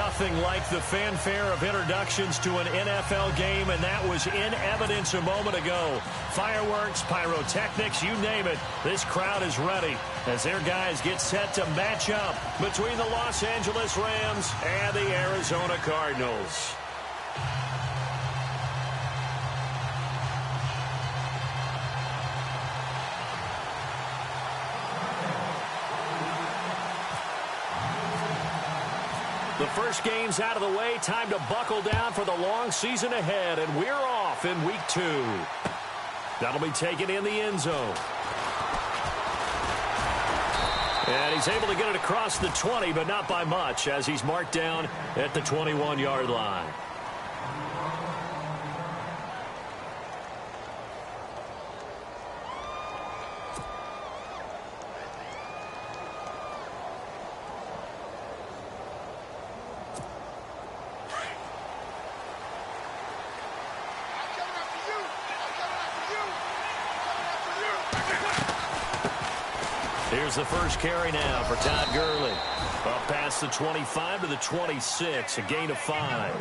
Nothing like the fanfare of introductions to an NFL game, and that was in evidence a moment ago. Fireworks, pyrotechnics, you name it. This crowd is ready as their guys get set to match up between the Los Angeles Rams and the Arizona Cardinals. The first game's out of the way. Time to buckle down for the long season ahead, and we're off in week 2. That'll be taken in the end zone. And he's able to get it across the 20, but not by much, as he's marked down at the 21-yard line. Here's the first carry now for Todd Gurley. Up past the 25 to the 26, a gain of 5.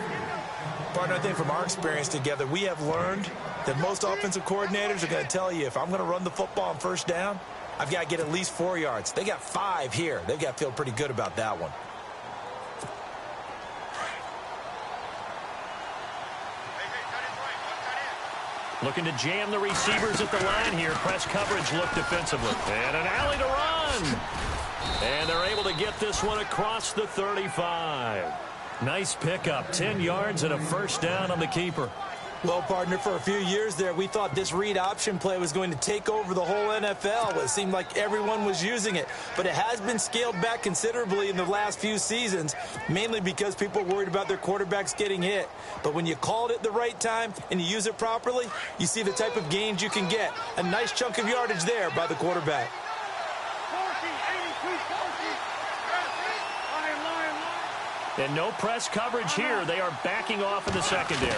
Partner, I think from our experience together, we have learned that most offensive coordinators are going to tell you, if I'm going to run the football on first down, I've got to get at least 4 yards. They got 5 here. They've got to feel pretty good about that one. Looking to jam the receivers at the line here. Press coverage look defensively. And an alley to run. And they're able to get this one across the 35. Nice pickup. 10 yards and a first down on the keeper. Well, partner, for a few years there, we thought this read option play was going to take over the whole NFL. It seemed like everyone was using it. But it has been scaled back considerably in the last few seasons, mainly because people are worried about their quarterbacks getting hit. But when you call it at the right time and you use it properly, you see the type of gains you can get. A nice chunk of yardage there by the quarterback. And no press coverage here. They are backing off in the secondary.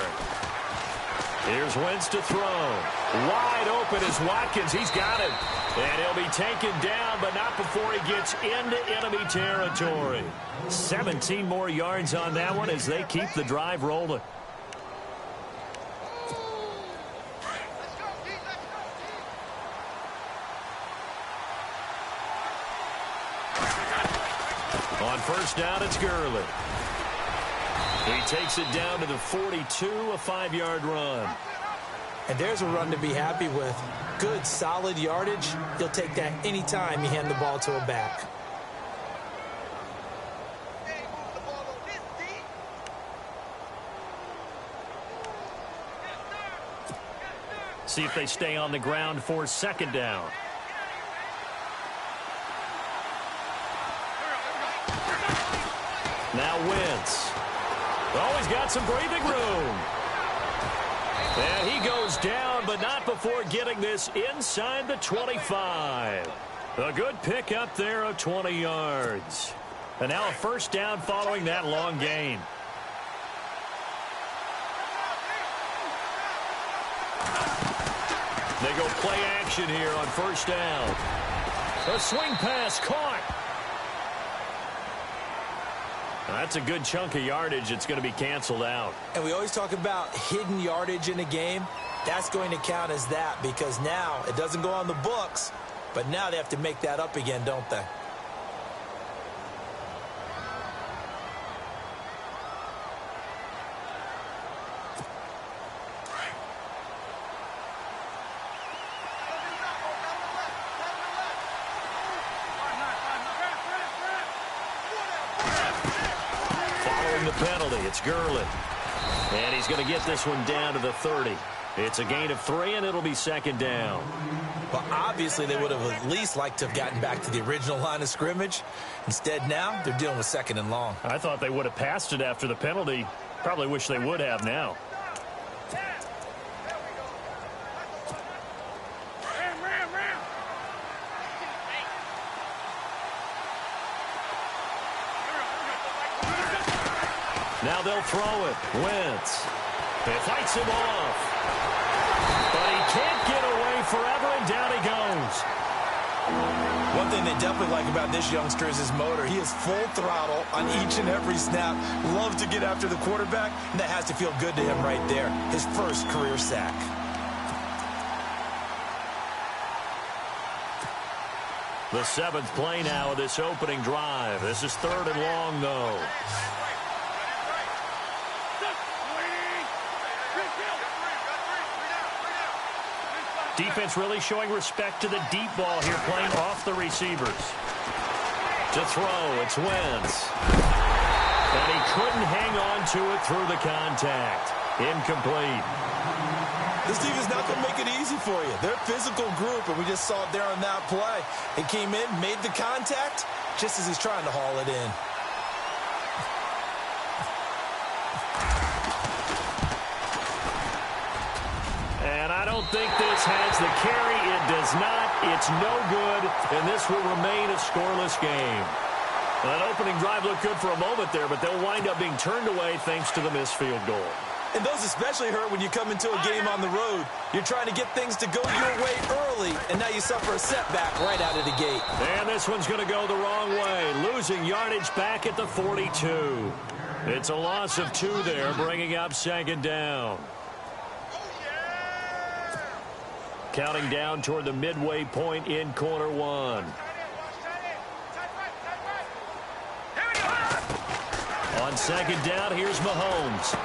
Here's Wentz to throw. Wide open is Watkins. He's got it. And he'll be taken down, but not before he gets into enemy territory. 17 more yards on that one as they keep the drive rolling. On first down, it's Gurley. He takes it down to the 42, a 5-yard run. And there's a run to be happy with. Good, solid yardage. He'll take that any time you hand the ball to a back. See if they stay on the ground for second down. Now Wentz. Oh, he's got some breathing room. And he goes down, but not before getting this inside the 25. A good pickup there of 20 yards. And now a first down following that long gain. They go play action here on first down. A swing pass caught. That's a good chunk of yardage. It's going to be canceled out. And we always talk about hidden yardage in a game. That's going to count as that because now it doesn't go on the books, but now they have to make that up again, don't they? It's Gurley. And he's going to get this one down to the 30. It's a gain of 3, and it'll be second down. Well, obviously, they would have at least liked to have gotten back to the original line of scrimmage. Instead, now they're dealing with second and long. I thought they would have passed it after the penalty. Probably wish they would have now. Now they'll throw it. Wentz. He fights him off. But he can't get away forever, and down he goes. One thing thing they definitely like about this youngster is his motor. He is full throttle on each and every snap. Loves to get after the quarterback, and that has to feel good to him right there. His first career sack. The 7th play now of this opening drive. This is 3rd and long, though. Defense really showing respect to the deep ball here, playing off the receivers. To throw, it's Wentz. And he couldn't hang on to it through the contact. Incomplete. This team is not going to make it easy for you. They're a physical group, and we just saw it there on that play. He came in, made the contact, just as he's trying to haul it in. And I don't think this has the carry. It does not. It's no good, and this will remain a scoreless game. That opening drive looked good for a moment there, but they'll wind up being turned away thanks to the missed field goal. And those especially hurt when you come into a game on the road. You're trying to get things to go your way early, and now you suffer a setback right out of the gate. And this one's going to go the wrong way, losing yardage back at the 42. It's a loss of 2 there, bringing up 2nd down. Counting down toward the midway point in quarter 1. On 2nd down, here's Mahomes.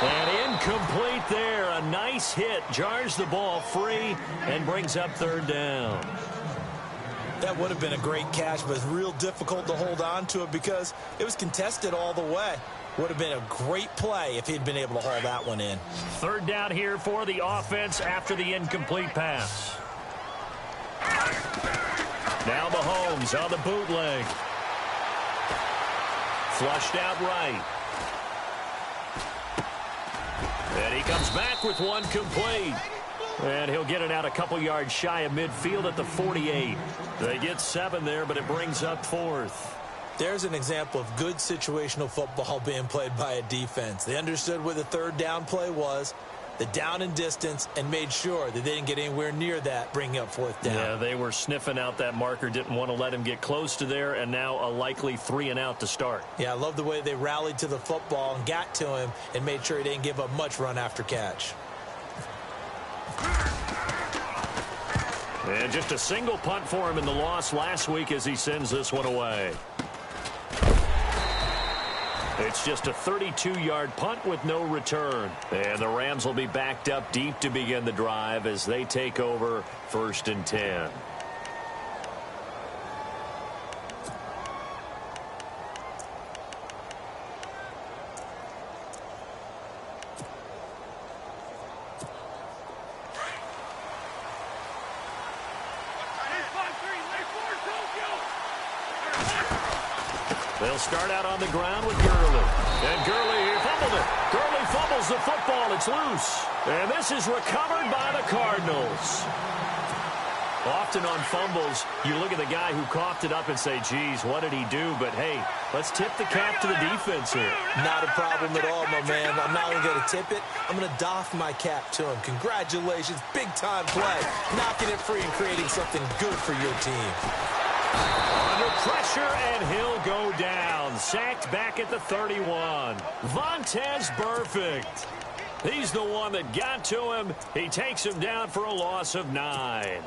And incomplete there. A nice hit. Jars the ball free and brings up 3rd down. That would have been a great catch, but it's real difficult to hold on to it because it was contested all the way. Would have been a great play if he'd been able to haul that one in. 3rd down here for the offense after the incomplete pass. Now Mahomes on the bootleg. Flushed out right. And he comes back with one complete. And he'll get it out a couple yards shy of midfield at the 48. They get 7 there, but it brings up 4th. There's an example of good situational football being played by a defense. They understood where the 3rd down play was, the down and distance, and made sure that they didn't get anywhere near that, bringing up 4th down. Yeah, they were sniffing out that marker, didn't want to let him get close to there, and now a likely 3 and out to start. Yeah, I love the way they rallied to the football and got to him and made sure he didn't give up much run after catch. And just a single punt for him in the loss last week as he sends this one away. It's just a 32-yard punt with no return. And the Rams will be backed up deep to begin the drive as they take over 1st and 10. They'll start out on the ground with Gurley. And Gurley fumbled it. Gurley fumbles the football. It's loose. And this is recovered by the Cardinals. Often on fumbles, you look at the guy who coughed it up and say, geez, what did he do? But, hey, let's tip the cap to the defense here. Not a problem at all, my man. I'm not only going to tip it, I'm going to doff my cap to him. Congratulations, big-time play. Knocking it free and creating something good for your team. Under pressure, and he'll go down. Sacked back at the 31. Vontaze Burfict. He's the one that got to him. He takes him down for a loss of 9.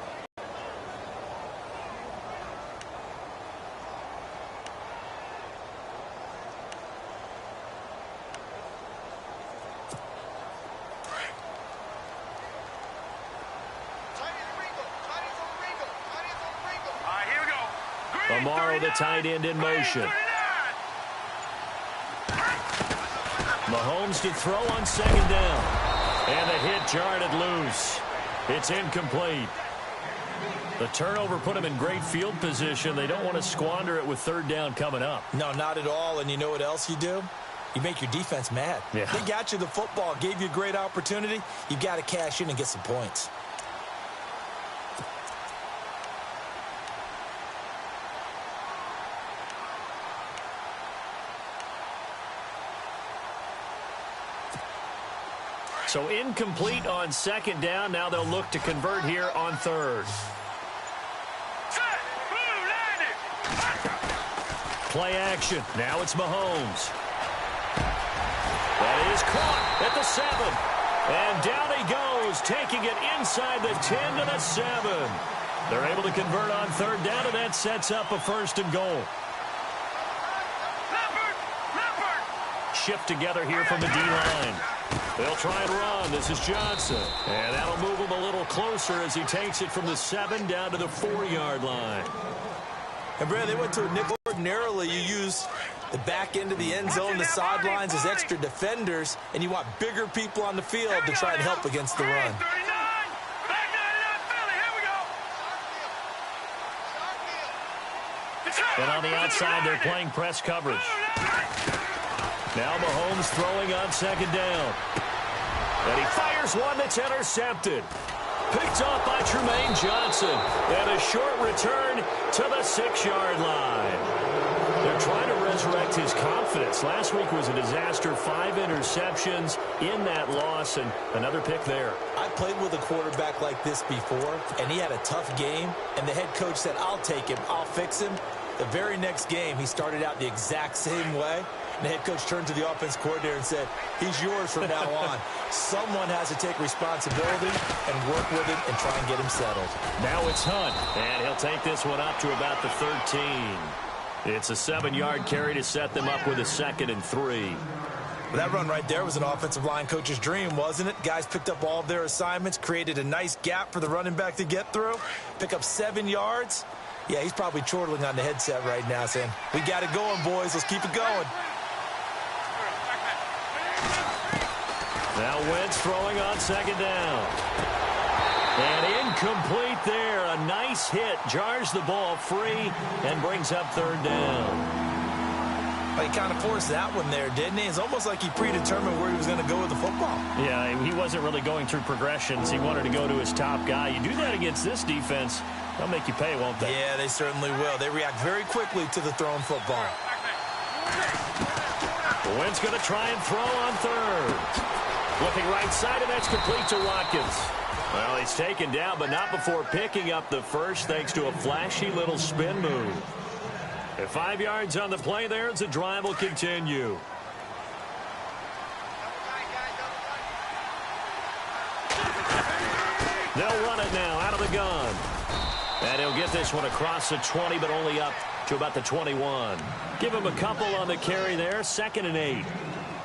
Amaro, the tight end, in motion. Mahomes to throw on 2nd down. And the hit jarred it loose. It's incomplete. The turnover put him in great field position. They don't want to squander it with 3rd down coming up. No, not at all. And you know what else you do? You make your defense mad. Yeah. They got you the football, gave you a great opportunity. You got to cash in and get some points. So incomplete on 2nd down. Now they'll look to convert here on 3rd. Play action. Now it's Mahomes. That is caught at the 7. And down he goes, taking it inside the 10 to the 7. They're able to convert on third down, and that sets up a 1st and goal. Shift together here from the D-line. They'll try and run. This is Johnson. And that'll move him a little closer as he takes it from the 7 down to the 4-yard line. And, Brad, they went to a nickel. Ordinarily, you use the back end of the end zone, the sidelines as extra defenders, and you want bigger people on the field to try and help against the run. And on the outside, they're playing press coverage. Now Mahomes throwing on 2nd down. And he fires one that's intercepted. Picked off by Tremaine Johnson. And a short return to the 6-yard line. They're trying to resurrect his confidence. Last week was a disaster. 5 interceptions in that loss, and another pick there. I played with a quarterback like this before, and he had a tough game, and the head coach said, I'll take him, I'll fix him. The very next game, he started out the exact same way, and the head coach turned to the offense coordinator and said, he's yours from now on. Someone has to take responsibility and work with him and try and get him settled. Now it's Hunt, and he'll take this one up to about the 13. It's a 7-yard carry to set them up with a 2nd and 3. Well, that run right there was an offensive line coach's dream, wasn't it? Guys picked up all of their assignments, created a nice gap for the running back to get through, pick up 7 yards. Yeah, he's probably chortling on the headset right now saying, we got it going, boys. Let's keep it going. Now Wentz throwing on 2nd down. And incomplete there. A nice hit. Jars the ball free and brings up 3rd down. Well, he kind of forced that one there, didn't he? It's almost like he predetermined where he was going to go with the football. Yeah, he wasn't really going through progressions. He wanted to go to his top guy. You do that against this defense, they'll make you pay, won't they? Yeah, they certainly will. They react very quickly to the thrown football. Wentz going to try and throw on 3rd. Looking right side, and that's complete to Watkins. Well, he's taken down, but not before picking up the 1st thanks to a flashy little spin move. At 5 yards on the play there, the drive will continue. They'll run it now out of the gun. And he'll get this one across the 20, but only up to about the 21. Give him a couple on the carry there, 2nd and 8.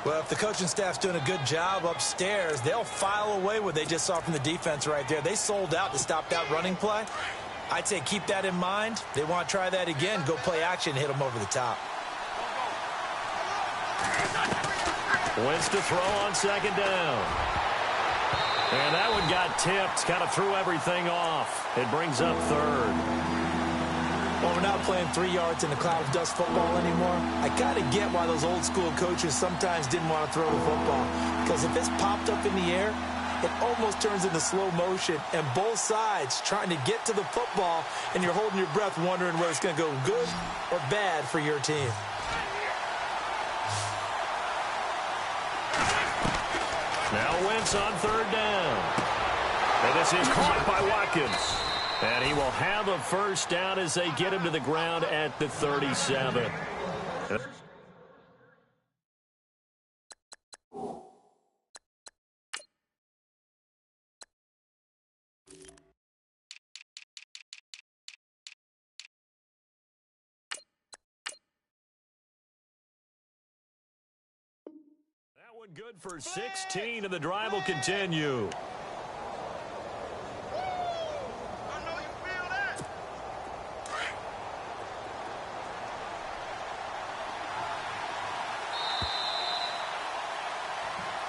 Well, if the coaching staff's doing a good job upstairs, they'll file away what they just saw from the defense right there. They sold out to stop that running play. I'd say keep that in mind. They want to try that again. Go play action, hit them over the top. Wentz to throw on 2nd down. And that one got tipped, kind of threw everything off. It brings up 3rd. Well, we're not playing 3 yards in a cloud of dust football anymore. I kind of get why those old school coaches sometimes didn't want to throw the football. Because if it's popped up in the air, it almost turns into slow motion. And both sides trying to get to the football, and you're holding your breath wondering whether it's going to go good or bad for your team. Now Wentz on 3rd down. And this is caught by Watkins. And he will have a 1st down as they get him to the ground at the 37. That one good for 16, and the drive will continue.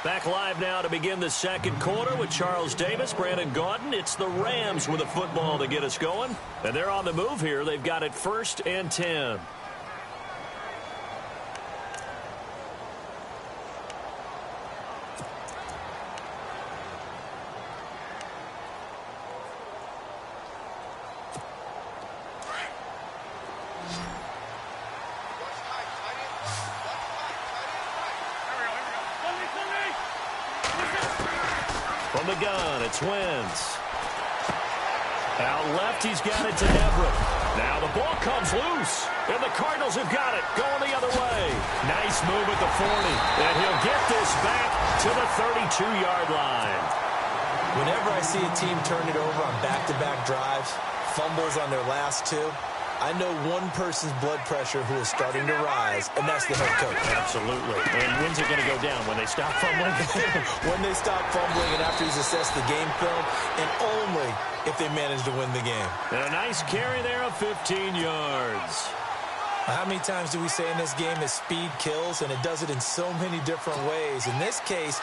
Back live now to begin the 2nd quarter with Charles Davis, Brandon Gaudin. It's the Rams with a football to get us going. And they're on the move here. They've got it 1st and 10. From the gun, it's Wentz. Out left, he's got it to Everett. Now the ball comes loose, and the Cardinals have got it, going the other way. Nice move at the 40, and he'll get this back to the 32-yard line. Whenever I see a team turn it over on back-to-back drives, fumbles on their last two, I know one person's blood pressure who is starting to rise, and that's the head coach. Absolutely. And when's it going to go down? When they stop fumbling? When they stop fumbling and after he's assessed the game film, and only if they manage to win the game. And a nice carry there of 15 yards. How many times do we say in this game that speed kills, and it does it in so many different ways? In this case,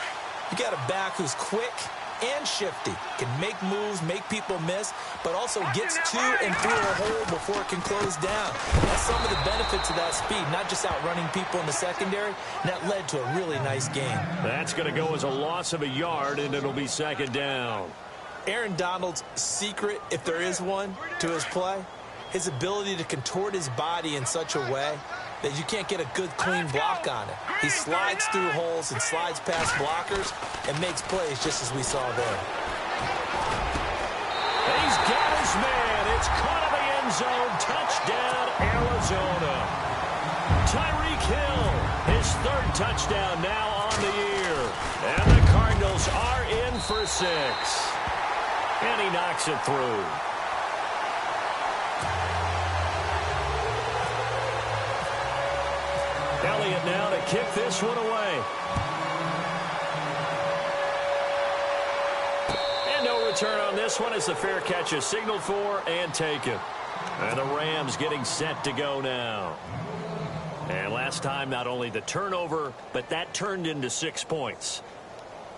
you got a back who's quick and shifty, can make moves, make people miss, but also gets to and through a hole before it can close down. That's some of the benefits of that speed, not just outrunning people in the secondary, and that led to a really nice game. That's going to go as a loss of a yard, and it'll be second down. Aaron Donald's secret, if there is one, to his play, his ability to contort his body in such a way that you can't get a good, clean block on it. He slides through holes and slides past blockers and makes plays just as we saw there. He's got his man. It's caught in the end zone. Touchdown, Arizona. Tyreek Hill, his third touchdown now on the year. And the Cardinals are in for 6. And he knocks it through. Elliott now to kick this one away. And no return on this one as the fair catch is signaled for and taken. And the Rams getting set to go now. And last time, not only the turnover, but that turned into 6 points.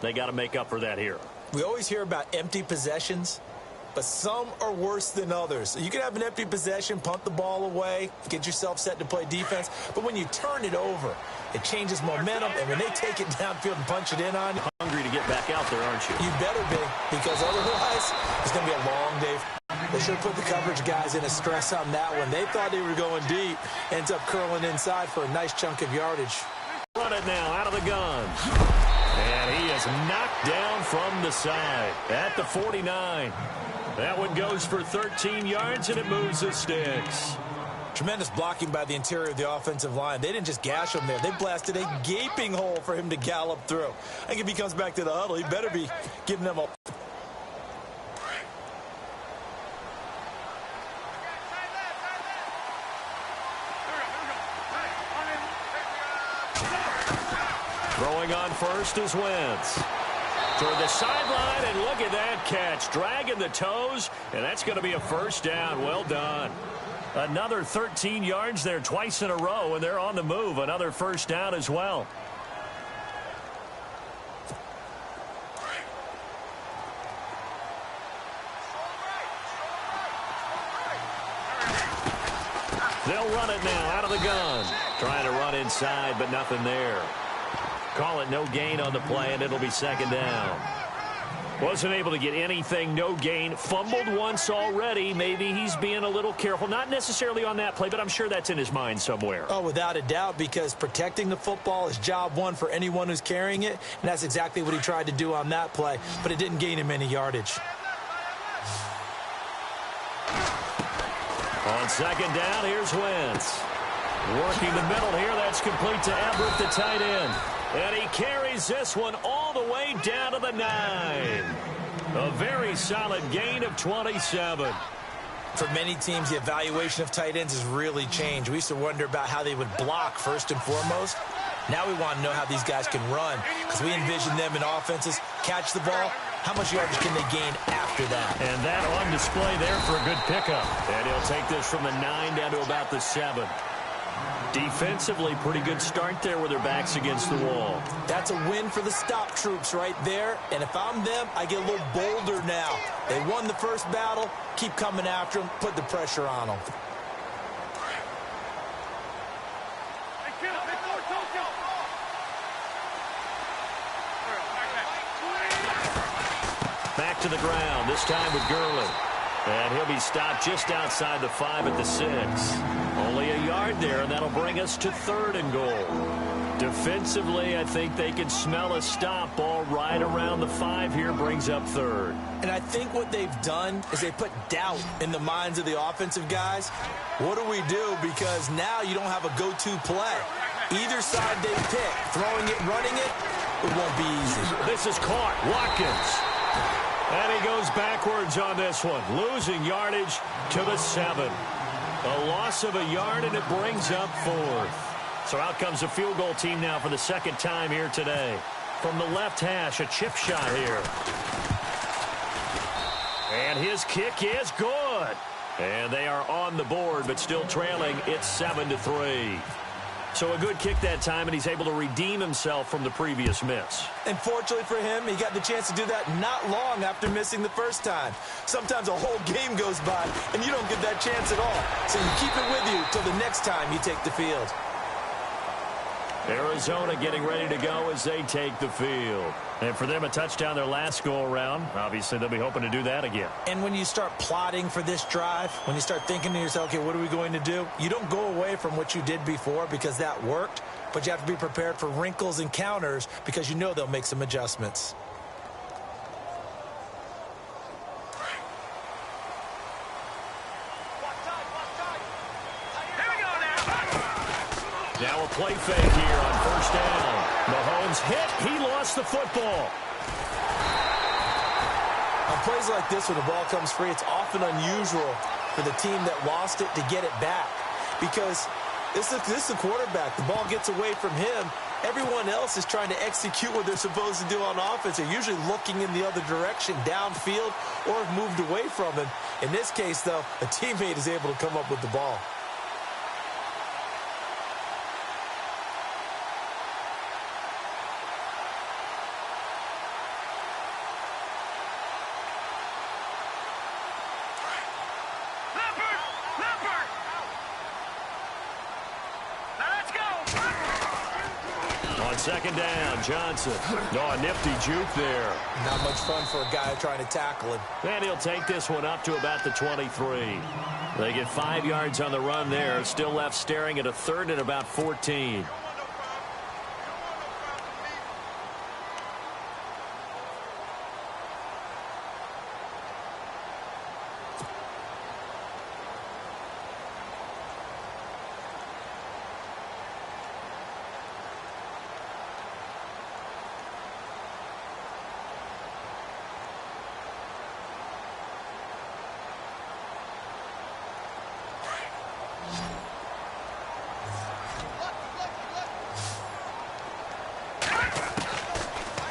They got to make up for that here. We always hear about empty possessions, but some are worse than others. You can have an empty possession, punt the ball away, get yourself set to play defense, but when you turn it over, it changes momentum, and when they take it downfield and punch it in on you, hungry to get back out there, aren't you? You better be, because otherwise it's going to be a long day. They should have put the coverage guys in a stress on that one. They thought they were going deep, ends up curling inside for a nice chunk of yardage. Run it now out of the gun. And he is knocked down from the side at the 49. That one goes for 13 yards, and it moves the sticks. Tremendous blocking by the interior of the offensive line. They didn't just gash him there. They blasted a gaping hole for him to gallop through. I think if he comes back to the huddle, he better be giving them a... Throwing on first is Wentz. Toward the sideline, and look at that catch. Dragging the toes, and that's going to be a first down. Well done. Another 13 yards there twice in a row, and they're on the move. Another first down as well. They'll run it now out of the gun. Trying to run inside, but nothing there. Call it no gain on the play, and it'll be second down. Wasn't able to get anything, no gain. Fumbled once already. Maybe he's being a little careful. Not necessarily on that play, but I'm sure that's in his mind somewhere. Oh, without a doubt, because protecting the football is job one for anyone who's carrying it, and that's exactly what he tried to do on that play, but it didn't gain him any yardage. On second down, here's Wentz. Working the middle here, that's complete to Everett, the tight end. And he carries this one all the way down to the 9. A very solid gain of 27. For many teams, the evaluation of tight ends has really changed. We used to wonder about how they would block first and foremost. Now we want to know how these guys can run, because we envision them in offenses, catch the ball, how much yardage can they gain after that? And that on display there for a good pickup. And he'll take this from the 9 down to about the 7. Defensively, pretty good start there with their backs against the wall. That's a win for the stop troops right there. And if I'm them, I get a little bolder now. They won the first battle. Keep coming after them. Put the pressure on them. Back to the ground, this time with Gurley. And he'll be stopped just outside the 5 at the 6. Only a yard there, and that'll bring us to 3rd and goal. Defensively, I think they can smell a stop. Ball right around the 5 here, brings up third. And I think what they've done is they put doubt in the minds of the offensive guys. What do we do? Because now you don't have a go-to play. Either side they pick, throwing it, running it, it won't be easy. This is caught. Watkins. And he goes backwards on this one, losing yardage to the 7. A loss of a yard, and it brings up fourth. So out comes the field goal team now for the second time here today. From the left hash, a chip shot here. And his kick is good. And they are on the board, but still trailing. It's 7-3. So a good kick that time, and he's able to redeem himself from the previous miss. And fortunately for him, he got the chance to do that not long after missing the first time. Sometimes a whole game goes by, and you don't get that chance at all. So you keep it with you till the next time you take the field. Arizona getting ready to go as they take the field. And for them, a touchdown their last go-around. Obviously, they'll be hoping to do that again. And when you start plotting for this drive, when you start thinking to yourself, okay, what are we going to do? You don't go away from what you did before because that worked, but you have to be prepared for wrinkles and counters because you know they'll make some adjustments. Now a play fake here on first down. Mahomes hit. He lost the football. On plays like this, when the ball comes free, it's often unusual for the team that lost it to get it back. Because this is the quarterback. The ball gets away from him. Everyone else is trying to execute what they're supposed to do on offense. They're usually looking in the other direction, downfield, or have moved away from him. In this case, though, a teammate is able to come up with the ball. Second down, Johnson. Oh, a nifty juke there. Not much fun for a guy trying to tackle him. And he'll take this one up to about the 23. They get 5 yards on the run there. Still left staring at a third and about 14.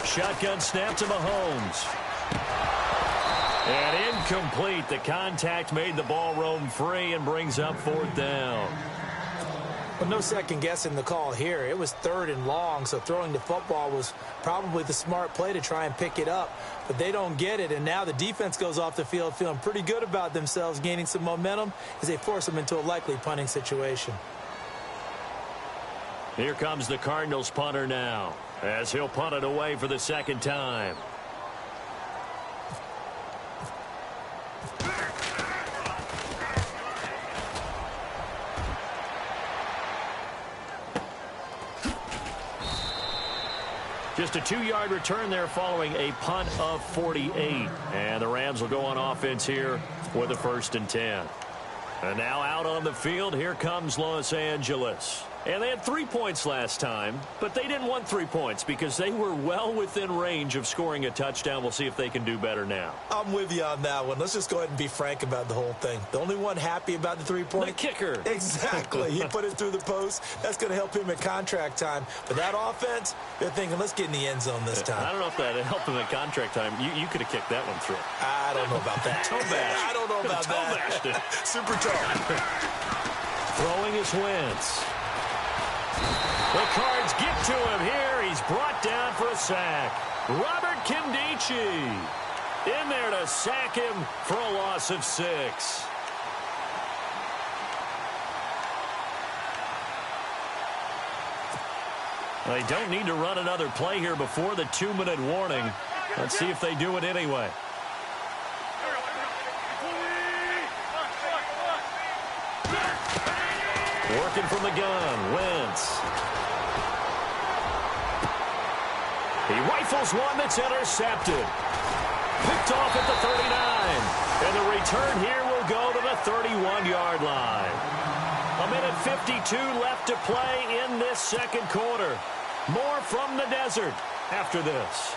Shotgun snap to Mahomes. And incomplete. The contact made the ball roam free and brings up fourth down. Well, no second guessing the call here. It was 3rd and long, so throwing the football was probably the smart play to try and pick it up. But they don't get it, and now the defense goes off the field feeling pretty good about themselves, gaining some momentum as they force them into a likely punting situation. Here comes the Cardinals punter now, as he'll punt it away for the second time. Just a 2-yard return there following a punt of 48. And the Rams will go on offense here with a 1st and 10. And now out on the field, here comes Los Angeles. And they had 3 points last time, but they didn't want 3 points because they were well within range of scoring a touchdown. We'll see if they can do better now. I'm with you on that one. Let's just go ahead and be frank about the whole thing. The only one happy about the 3-point? The kicker. Exactly. He put it through the post. That's going to help him at contract time. But that offense, they're thinking, let's get in the end zone this time. I don't know if that helped him at contract time. You could have kicked that one through. I don't know about that. Toe bash. I don't know about that. Super toe. Throwing is Wentz. The Cards get to him here. He's brought down for a sack. Robert Kimdichie in there to sack him for a loss of 6. They don't need to run another play here before the 2-minute warning. Let's see if they do it anyway. Working from the gun, Wentz. He rifles one that's intercepted. Picked off at the 39. And the return here will go to the 31-yard line. 1:52 left to play in this second quarter. More from the desert after this.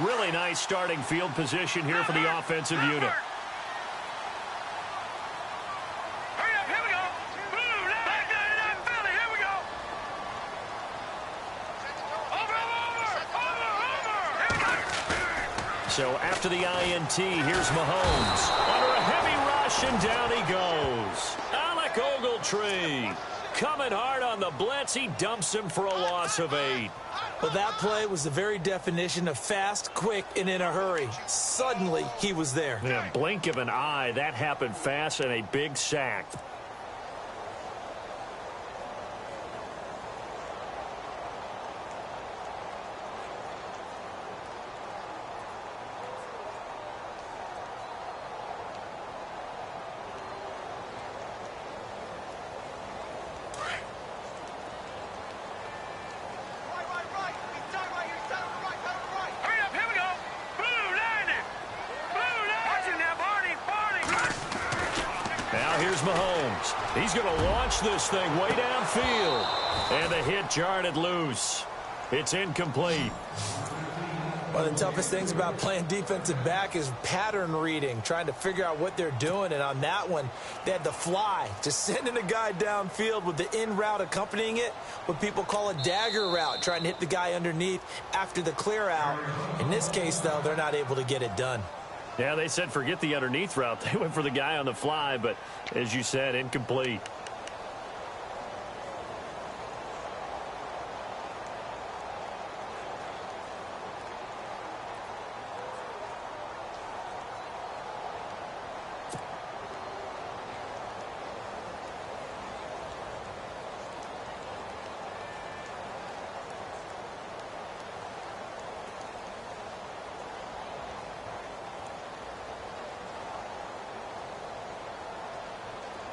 Really nice starting field position here for the offensive unit. Hurry up, here we go. Blue line. Back there in that Philly, here we go. Over. Here we go. So after the INT, here's Mahomes. Under a heavy rush, and down he goes. Alec Ogletree coming hard on the blitz. He dumps him for a loss of 8. Well, that play was the very definition of fast, quick, and in a hurry. Suddenly, he was there. In a blink of an eye, that happened fast, and a big sack. Here's Mahomes. He's going to launch this thing way downfield. And the hit jarred it loose. It's incomplete. One of the toughest things about playing defensive back is pattern reading, trying to figure out what they're doing. And on that one, they had to fly, just sending a guy downfield with the in route accompanying it, what people call a dagger route, trying to hit the guy underneath after the clear out. In this case, though, they're not able to get it done. Yeah, they said forget the underneath route. They went for the guy on the fly, but as you said, incomplete.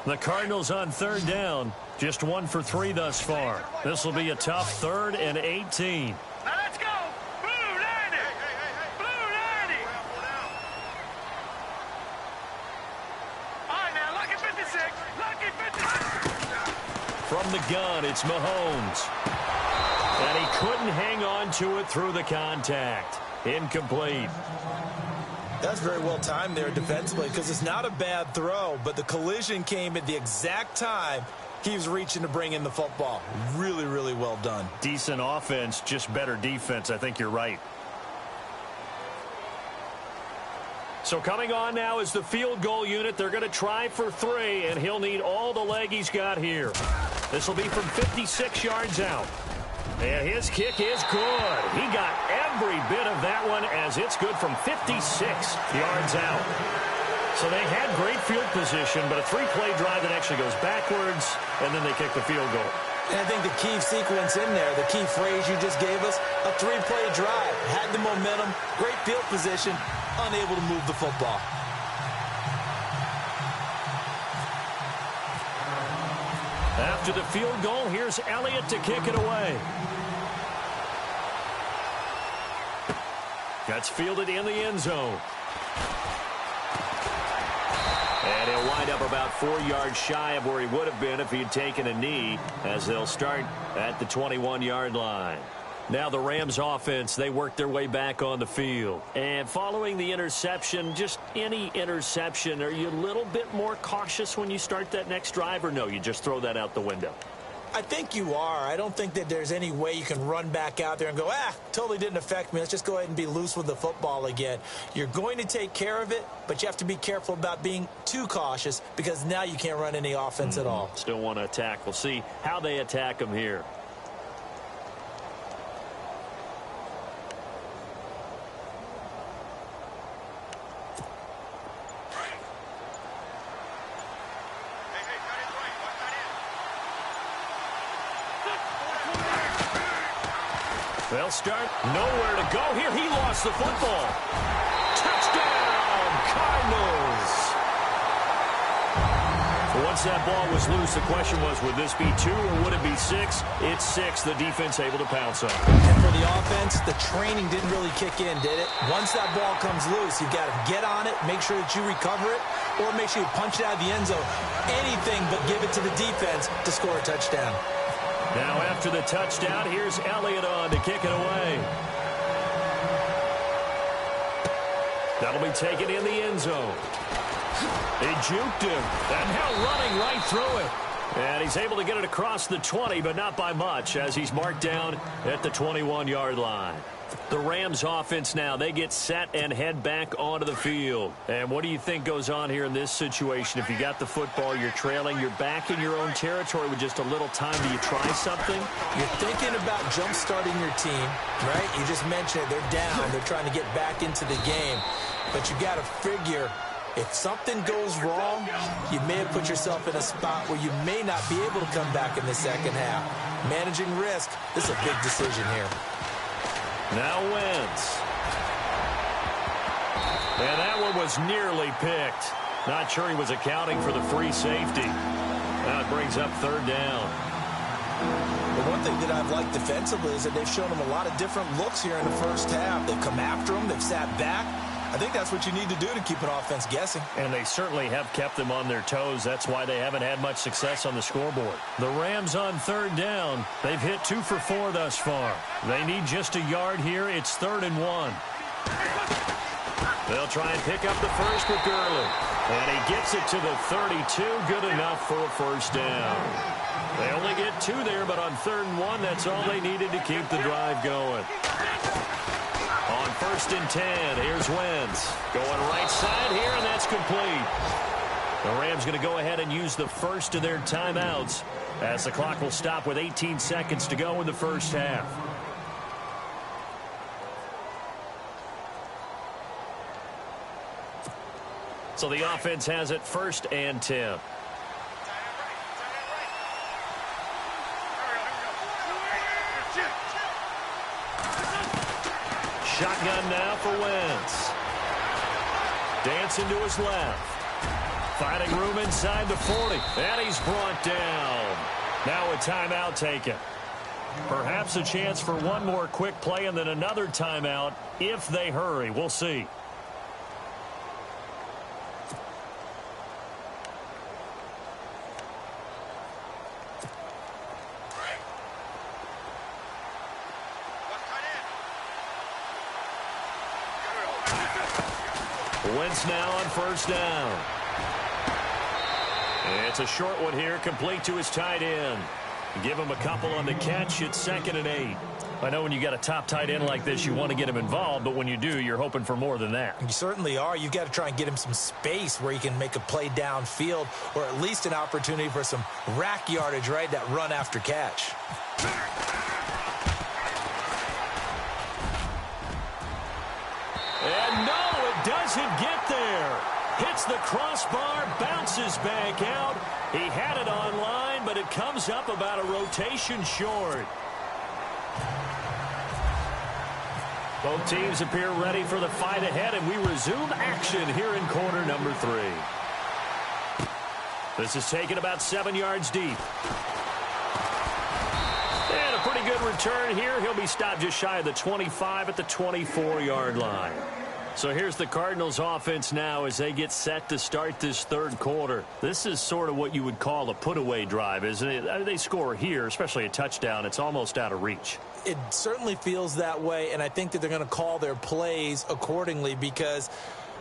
The Cardinals on third down, just 1 for 3 thus far. This will be a tough 3rd and 18. Now let's go. Blue 90. Blue 90. All right, now, lucky 56. Lucky 56. From the gun, it's Mahomes. And he couldn't hang on to it through the contact. Incomplete. That's very well timed there defensively because it's not a bad throw, but the collision came at the exact time he was reaching to bring in the football. Really, really well done. Decent offense, just better defense. I think you're right. So coming on now is the field goal unit. They're going to try for 3, and he'll need all the leg he's got here. This will be from 56 yards out. And his kick is good. He got every bit of that one as it's good from 56 yards out. So they had great field position, but a 3-play drive that actually goes backwards, and then they kick the field goal. And I think the key sequence in there, the key phrase you just gave us, a 3-play drive. Had the momentum, great field position, unable to move the football. After the field goal, here's Elliott to kick it away. That's fielded in the end zone. And he'll wind up about 4 yards shy of where he would have been if he had taken a knee, as they'll start at the 21-yard line. Now the Rams offense, they work their way back on the field. And following the interception, just any interception, are you a little bit more cautious when you start that next drive, or no, you just throw that out the window? I think you are. I don't think that there's any way you can run back out there and go, totally didn't affect me. Let's just go ahead and be loose with the football again. You're going to take care of it, but you have to be careful about being too cautious because now you can't run any offense at all. Still want to attack. We'll see how they attack him here. They'll start nowhere to go here. He lost the football. Touchdown, Cardinals. Once that ball was loose, the question was, would this be 2 or would it be 6? It's 6. The defense able to pounce on. And for the offense, the training didn't really kick in, did it? Once that ball comes loose, you've got to get on it, make sure that you recover it, or make sure you punch it out of the end zone. Anything but give it to the defense to score a touchdown. Now after the touchdown, here's Elliott on to kick it away. That'll be taken in the end zone. He juked him, and now running right through it. And he's able to get it across the 20, but not by much, as he's marked down at the 21-yard line. The Rams offense now, they get set and head back onto the field. And what do you think goes on here in this situation? If you got the football, you're trailing, you're back in your own territory with just a little time. Do you try something? You're thinking about jump-starting your team, right? You just mentioned it. They're down. They're trying to get back into the game. But you got to figure, if something goes wrong, you may have put yourself in a spot where you may not be able to come back in the second half. Managing risk, this is a big decision here. Now Wentz. And that one was nearly picked. Not sure he was accounting for the free safety. Now it brings up third down. The one thing that I've liked defensively is that they've shown him a lot of different looks here in the first half. They've come after him. They've sat back. I think that's what you need to do to keep an offense guessing. And they certainly have kept them on their toes. That's why they haven't had much success on the scoreboard. The Rams on third down. They've hit 2 for 4 thus far. They need just a yard here. It's 3rd and 1. They'll try and pick up the first with Gurley. And he gets it to the 32. Good enough for a first down. They only get 2 there, but on 3rd and 1, that's all they needed to keep the drive going. On 1st and 10, here's Wentz. Going right side here, and that's complete. The Rams going to go ahead and use the first of their timeouts as the clock will stop with 18 seconds to go in the first half. So the offense has it 1st and 10. Shotgun now for Wentz. Dancing to his left. Finding room inside the 40. And he's brought down. Now a timeout taken. Perhaps a chance for one more quick play and then another timeout if they hurry. We'll see. Wentz now on 1st down. It's a short one here, complete to his tight end. Give him a couple on the catch. It's 2nd and 8. I know when you got a top tight end like this, you want to get him involved, but when you do, you're hoping for more than that. You certainly are. You've got to try and get him some space where he can make a play downfield, or at least an opportunity for some rack yardage, right? That run after catch. And no, it doesn't get there. Hits the crossbar, bounces back out. He had it on line, but it comes up about a rotation short. Both teams appear ready for the fight ahead, and we resume action here in quarter number 3. This is taken about 7 yards deep. And a pretty good return here. He'll be stopped just shy of the 25 at the 24-yard line. So here's the Cardinals offense now as they get set to start this third quarter. This is sort of what you would call a put-away drive, isn't it? They score here, especially a touchdown. It's almost out of reach. It certainly feels that way, and I think that they're going to call their plays accordingly, because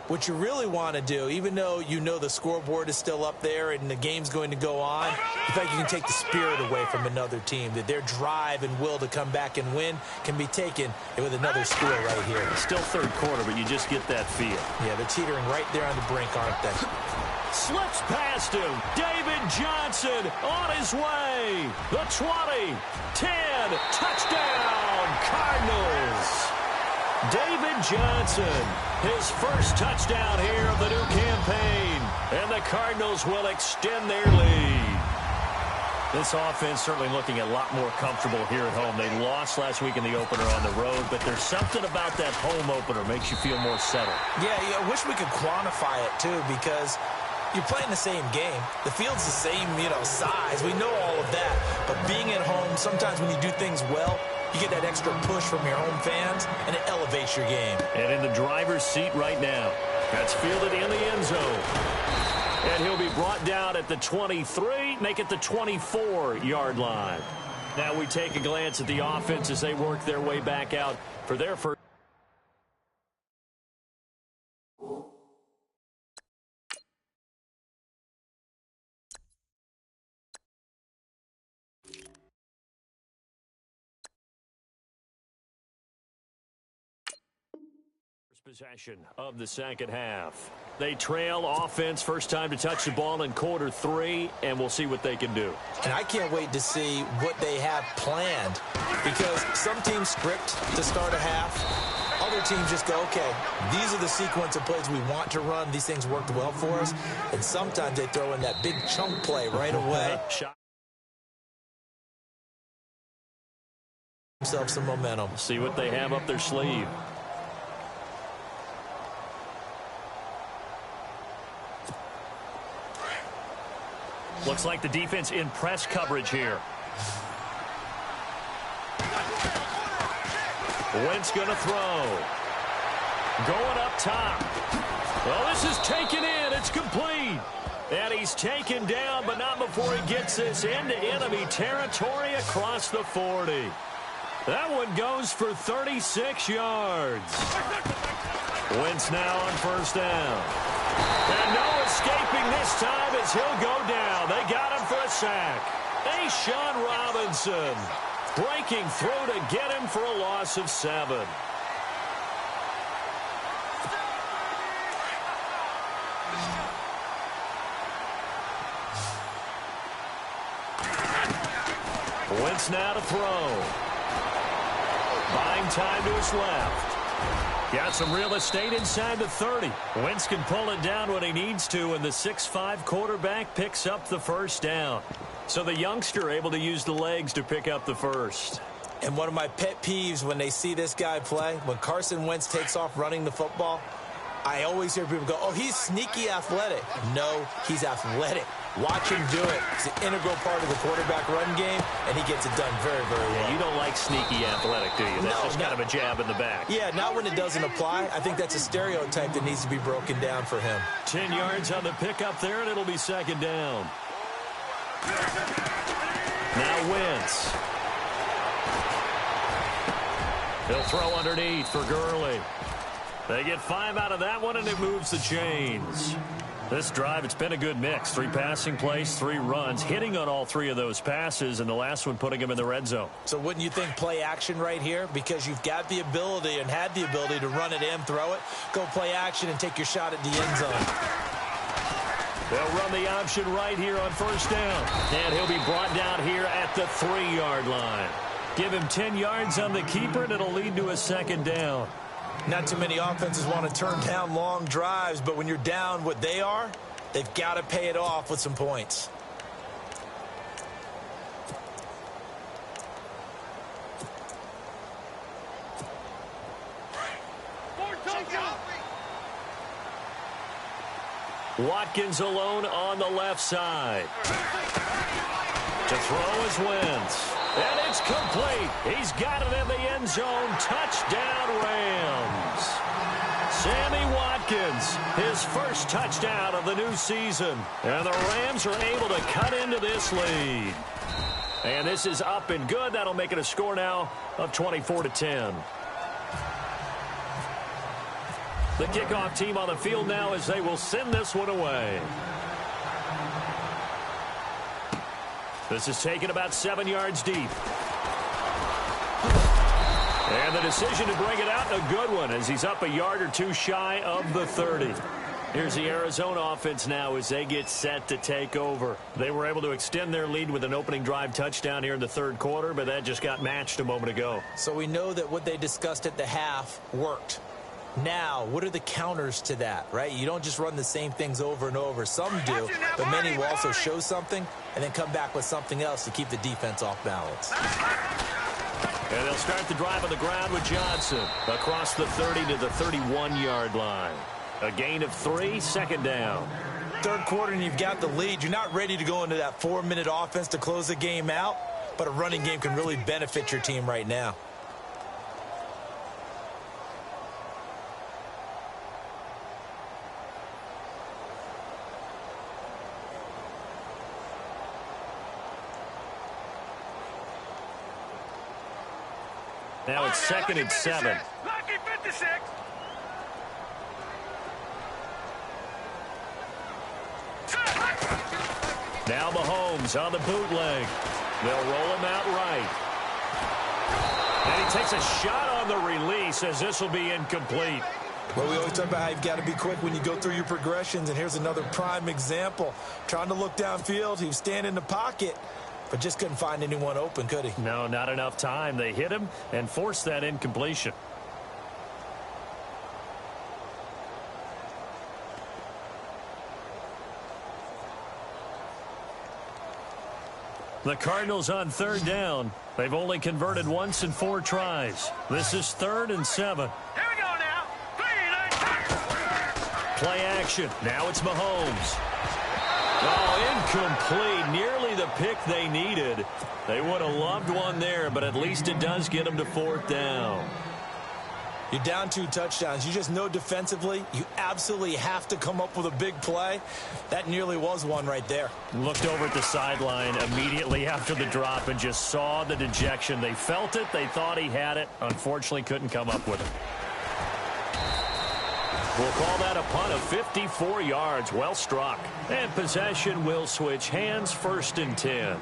what you really want to do, even though you know the scoreboard is still up there and the game's going to go on, the fact you can take the spirit away from another team, that their drive and will to come back and win can be taken with another score right here. It's still third quarter, but you just get that feel. Yeah, they're teetering right there on the brink, aren't they? Slips past him. David Johnson on his way. The 20, 10, touchdown, Cardinals. David Johnson, his first touchdown here of the new campaign. And the Cardinals will extend their lead. This offense certainly looking a lot more comfortable here at home. They lost last week in the opener on the road, but there's something about that home opener makes you feel more settled. Yeah, I wish we could quantify it, too, because you're playing the same game. The field's the same, size. We know all of that. But being at home, sometimes when you do things well, you get that extra push from your home fans, and it elevates your game. And in the driver's seat right now, that's fielded in the end zone. And he'll be brought down at the 23, make it the 24-yard line. Now we take a glance at the offense as they work their way back out for their first. Possession of the second half. They trail offense first time to touch the ball in quarter 3, and we'll see what they can do. And I can't wait to see what they have planned, because some teams script to start a half. Other teams just go, okay, these are the sequence of plays we want to run. These things worked well for us. And sometimes they throw in that big chunk play right away. Themselves some momentum. See what they have up their sleeve. Looks like the defense in press coverage here. Wentz going to throw. Going up top. Well, this is taken in. It's complete. And he's taken down, but not before he gets this into enemy territory across the 40. That one goes for 36 yards. Wentz now on first down. And no escaping this time as he'll go down. They got him for a sack. Sean Robinson breaking through to get him for a loss of 7. Wentz now to throw. Buying time to his left. Got some real estate inside the 30. Wentz can pull it down when he needs to, and the 6'5" quarterback picks up the first down. So the youngster able to use the legs to pick up the first. And one of my pet peeves when they see this guy play, when Carson Wentz takes off running the football, I always hear people go, oh, he's sneaky athletic. No, he's athletic. Watch him do it. It's an integral part of the quarterback run game, and he gets it done very, very well. Yeah, you don't like sneaky athletic, do you? That's just kind of a jab in the back. Yeah, not when it doesn't apply. I think that's a stereotype that needs to be broken down for him. 10 yards on the pickup there, and it'll be second down. Now Wentz. He'll throw underneath for Gurley. They get 5 out of that one, and it moves the chains. This drive, it's been a good mix. 3 passing plays, 3 runs, hitting on all 3 of those passes, and the last one putting him in the red zone. So wouldn't you think play action right here? Because you've got the ability and had the ability to run it and throw it. Go play action and take your shot at the end zone. They'll run the option right here on first down. And he'll be brought down here at the 3-yard line. Give him 10 yards on the keeper, and it'll lead to a second down. Not too many offenses want to turn down long drives, but when you're down what they are, they've got to pay it off with some points. Watkins alone on the left side. To throw is Wentz. And it's complete. He's got it in the end zone. Touchdown, Rams. Sammy Watkins, his first touchdown of the new season. And the Rams are able to cut into this lead. And this is up and good. That'll make it a score now of 24-10. The kickoff team on the field now as they will send this one away. This is taken about 7 yards deep. And the decision to bring it out, a good one, as he's up a yard or 2 shy of the 30. Here's the Arizona offense now as they get set to take over. They were able to extend their lead with an opening drive touchdown here in the 3rd quarter, but that just got matched a moment ago. So we know that what they discussed at the half worked. Now, what are the counters to that, right? You don't just run the same things over and over. Some do, but many will also show something and then come back with something else to keep the defense off balance. And they'll start the drive on the ground with Johnson across the 30 to the 31-yard line. A gain of 3, second down. Third quarter and you've got the lead. You're not ready to go into that 4-minute offense to close the game out, but a running game can really benefit your team right now. Now it's 2nd and 7. Lucky 56. Now Mahomes on the bootleg. They'll roll him out right. And he takes a shot on the release as this will be incomplete. Well, we always talk about how you've got to be quick when you go through your progressions, and here's another prime example. Trying to look downfield, he was standing in the pocket, but just couldn't find anyone open, could he? No, not enough time. They hit him and forced that incompletion. The Cardinals on 3rd down. They've only converted once in 4 tries. This is 3rd and 7. Here we go now. Play action. Now it's Mahomes. Oh, incomplete. Nearly the pick they needed. They would have loved one there, but at least it does get them to 4th down. You're down 2 touchdowns. You just know defensively you absolutely have to come up with a big play. That nearly was one right there. Looked over at the sideline immediately after the drop and just saw the dejection. They felt it. They thought he had it. Unfortunately, couldn't come up with it. We'll call that a punt of 54 yards. Well struck. And possession will switch hands, 1st and 10.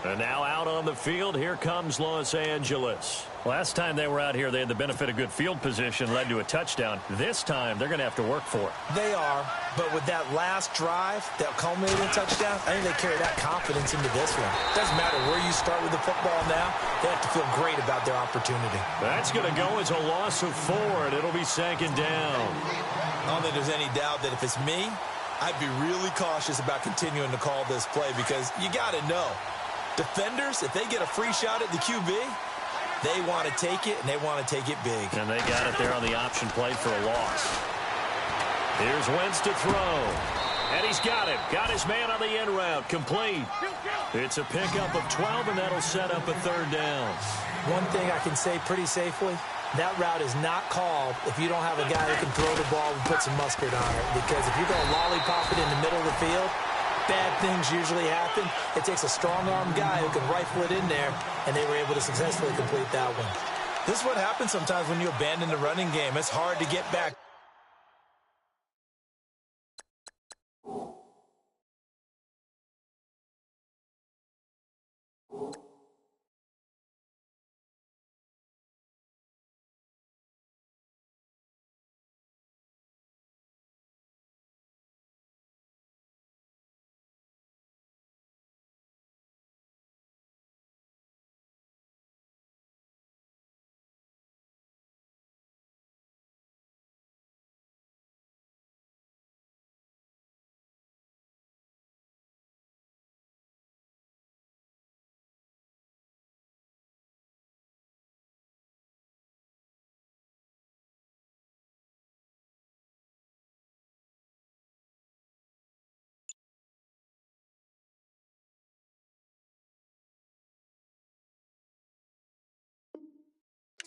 And now out on the field, here comes Los Angeles. Last time they were out here, they had the benefit of good field position, led to a touchdown. This time, they're going to have to work for it. They are, but with that last drive that culminated in a touchdown, I think they carry that confidence into this one. Doesn't matter where you start with the football now, they have to feel great about their opportunity. That's going to go as a loss of 4, and it'll be 2nd down. I don't think there's any doubt that if it's me, I'd be really cautious about continuing to call this play because you got to know. Defenders, if they get a free shot at the QB, they want to take it, and they want to take it big. And they got it there on the option play for a loss. Here's Wentz to throw. And he's got it. Got his man on the end route. Complete. It's a pickup of 12, and that'll set up a 3rd down. One thing I can say pretty safely, that route is not called if you don't have a guy that can throw the ball and put some mustard on it. Because if you're going to lollipop it in the middle of the field, bad things usually happen. It takes a strong-arm guy who can rifle it in there, and they were able to successfully complete that one. This is what happens sometimes when you abandon the running game. It's hard to get back.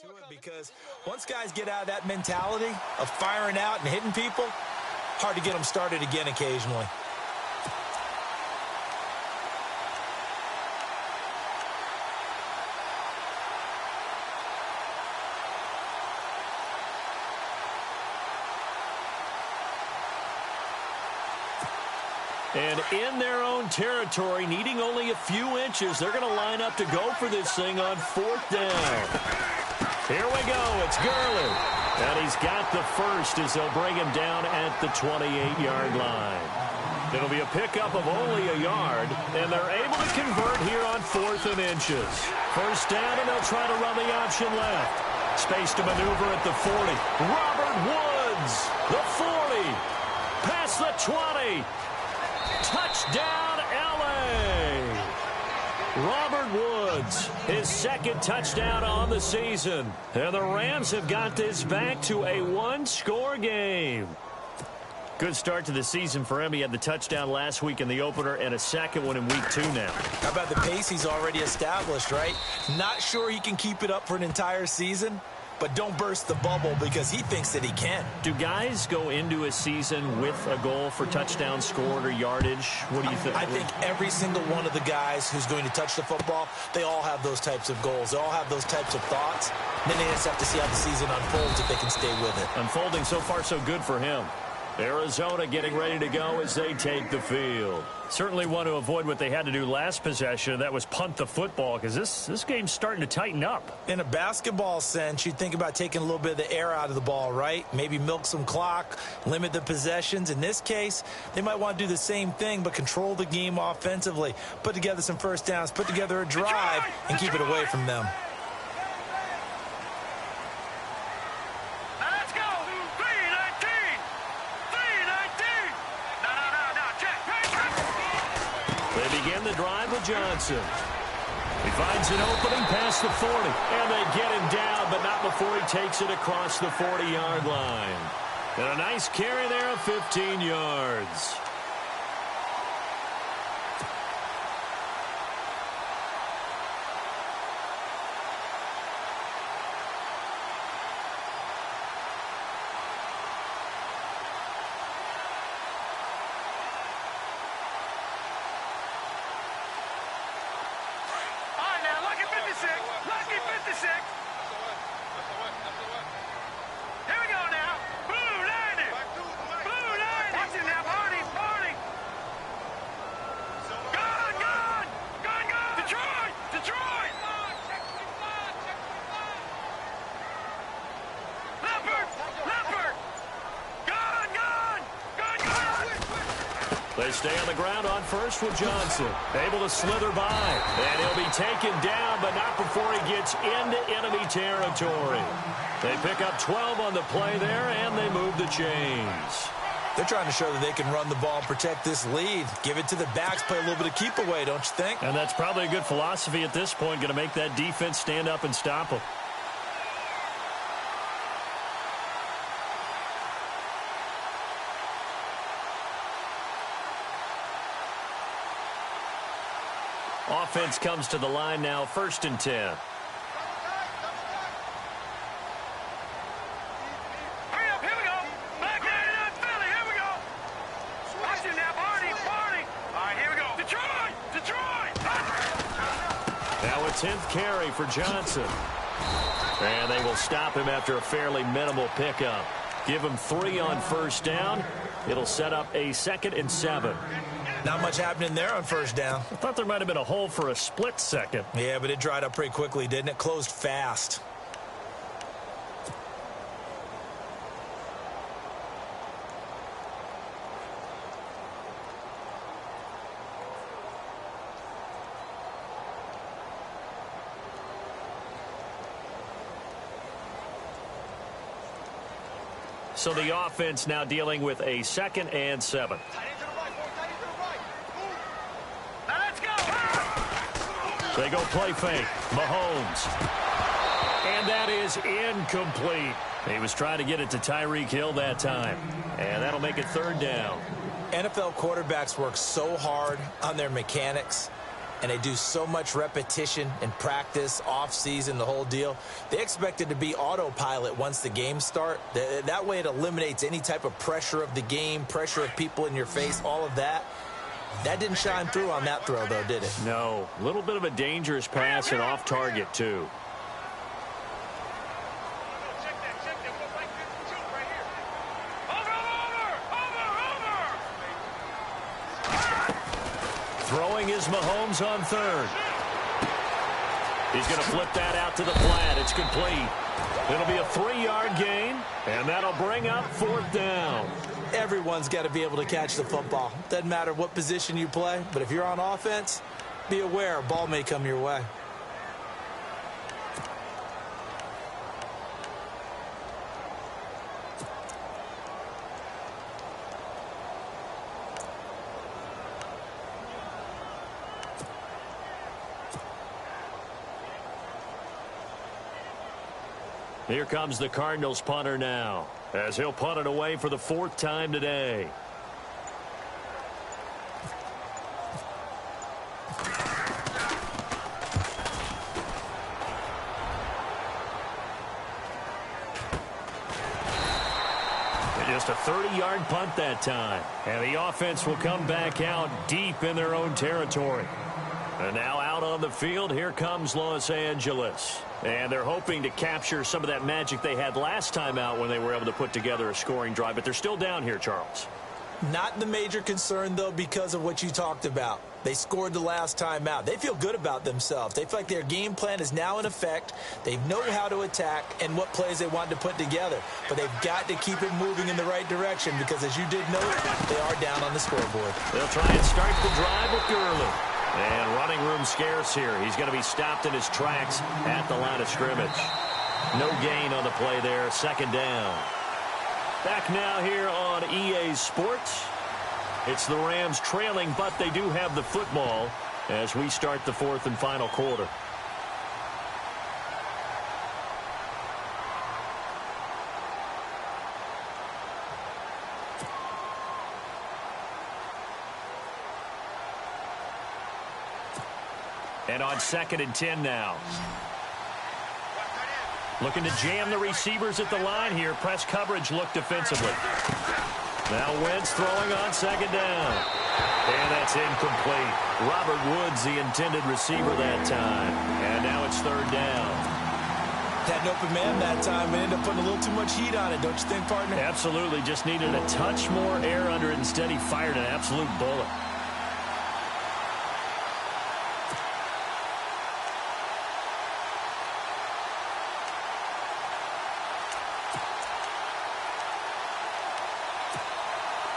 To it because once guys get out of that mentality of firing out and hitting people, hard to get them started again occasionally. And in their own territory, needing only a few inches, they're going to line up to go for this thing on 4th down. Here we go. It's Gurley. And he's got the first as they'll bring him down at the 28-yard line. It'll be a pickup of only a yard, and they're able to convert here on 4th and inches. 1st down, and they'll try to run the option left. Space to maneuver at the 40. Robert Woods, the 40, past the 20. Touchdown, L.A. Robert Woods, his second touchdown on the season. And the Rams have got this back to a one-score game. Good start to the season for him. He had the touchdown last week in the opener and a second one in week 2 now. How about the pace he's already established, right? Not sure he can keep it up for an entire season, but don't burst the bubble because he thinks that he can. Do guys go into a season with a goal for touchdown scored or yardage? What do you think? I think every single one of the guys who's going to touch the football, they all have those types of goals. They all have those types of thoughts. And then they just have to see how the season unfolds if they can stay with it. Unfolding so far so good for him. Arizona getting ready to go as they take the field. Certainly want to avoid what they had to do last possession. That was punt the football because this game's starting to tighten up. In a basketball sense, you think about taking a little bit of the air out of the ball, right? Maybe milk some clock, limit the possessions. In this case, they might want to do the same thing, but control the game offensively. Put together some first downs, put together a drive, and keep it away from them. Johnson. He finds an opening past the 40, and they get him down, but not before he takes it across the 40-yard line. And a nice carry there of 15 yards. They stay on the ground on first with Johnson. Able to slither by. And he'll be taken down, but not before he gets into enemy territory. They pick up 12 on the play there, and they move the chains. They're trying to show that they can run the ball and protect this lead. Give it to the backs, play a little bit of keep away, don't you think? And that's probably a good philosophy at this point, going to make that defense stand up and stop them. Offense comes to the line now, 1st and 10. Hurry up, here we go. MerkNem504, here we go. Watch it now, party. All right, here we go. Detroit. Now a 10th carry for Johnson. And they will stop him after a fairly minimal pickup. Give him 3 on first down. It'll set up a 2nd and 7. Not much happening there on first down. I thought there might have been a hole for a split second. Yeah, but it dried up pretty quickly, didn't it? Closed fast. So the offense now dealing with a 2nd and 7. They go play fake. Mahomes. And that is incomplete. He was trying to get it to Tyreek Hill that time. And that'll make it 3rd down. NFL quarterbacks work so hard on their mechanics, and they do so much repetition and practice, off-season, the whole deal. They expect it to be autopilot once the games start. That way it eliminates any type of pressure of the game, pressure of people in your face, all of that. That didn't shine through on that throw, though, did it? No. A little bit of a dangerous pass and off target, too. Throwing is Mahomes on 3rd. He's going to flip that out to the flat. It's complete. It'll be a 3-yard gain, and that'll bring up 4th down. Everyone's got to be able to catch the football. Doesn't matter what position you play, but if you're on offense, be aware a ball may come your way. Here comes the Cardinals punter now, as he'll punt it away for the 4th time today. Just a 30-yard punt that time. And the offense will come back out deep in their own territory. And now out on the field, here comes Los Angeles. And they're hoping to capture some of that magic they had last time out when they were able to put together a scoring drive. But they're still down here, Charles. Not the major concern, though, because of what you talked about. They scored the last time out. They feel good about themselves. They feel like their game plan is now in effect. They know how to attack and what plays they want to put together. But they've got to keep it moving in the right direction because, as you did note, they are down on the scoreboard. They'll try and start the drive with Gurley. And running room scarce here. He's going to be stopped in his tracks at the line of scrimmage. No gain on the play there. 2nd down. Back now here on EA Sports. It's the Rams trailing, but they do have the football as we start the 4th and final quarter. And on 2nd and 10 now. Looking to jam the receivers at the line here. Press coverage look defensively. Now Wentz throwing on 2nd down. And that's incomplete. Robert Woods, the intended receiver that time. And now it's 3rd down. Had an open man that time and ended up putting a little too much heat on it, don't you think, partner? Absolutely. Just needed a touch more air under it. Instead, he fired an absolute bullet.